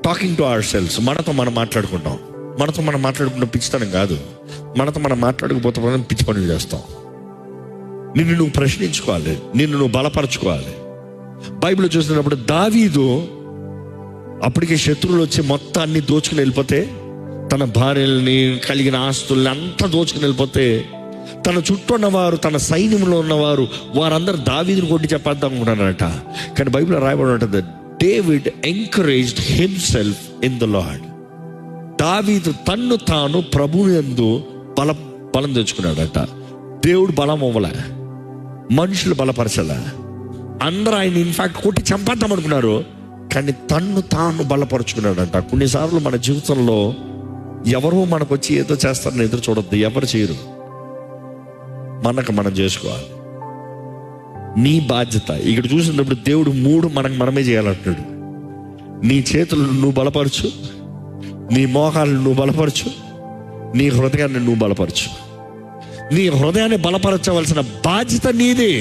Talking to our cells. మనతో మనం మాట్లాడుకుంటాం. మనతో మనం మాట్లాడుకున్న పిచ్చితనం కాదు. మనతో మనం మాట్లాడకపోతే మనం పిచ్చి పనులు చేస్తాం. నిన్ను నువ్వు ప్రశ్నించుకోవాలి, నిన్ను నువ్వు బలపరచుకోవాలి. బైబిల్ చూసినప్పుడు దావీదు అప్పటికే శత్రువులు వచ్చి మొత్తాన్ని దోచుకుని వెళ్ళిపోతే, తన భార్యల్ని, కలిగిన ఆస్తుల్ని అంతా దోచుకుని వెళ్ళిపోతే, తన చుట్టూ ఉన్నవారు, తన సైన్యంలో ఉన్నవారు వారందరూ దావీదుని కొట్టి చెప్పేద్దాం అనుకున్నారట. కానీ బైబిల్లో రాయబడి ఉంటుంది, David encouraged himself in the lord. దావీదు తన్ను తాను ప్రభువు యందు బలం తెచ్చుకున్నాడట. దేవుడు బలం అవ్వలే, మనుషులు బలపరచలే. అందరూ ఆయన ఇన్ఫాక్ట్ కొట్టి చంపేద్దాం అనుకున్నారు, కానీ తన్ను తాను బలపరుచుకున్నాడంట. కొన్నిసార్లు మన జీవితంలో ఎవరో మనకు వచ్చి ఏదో చేస్తారని ఎదురు చూడొద్దు. ఎవరు చేయరు, మనకు మనం చేసుకోవాలి. నీ బాధ్యత. ఇక్కడ చూసినప్పుడు దేవుడు 3 మనమే చేయాలంటాడు. నీ చేతులు నువ్వు బలపరచు, నీ మోకాలను నువ్వు బలపరచు, నీ హృదయాన్ని నువ్వు బలపరచు. నీ హృదయాన్ని బలపరచవలసిన బాధ్యత నీదే.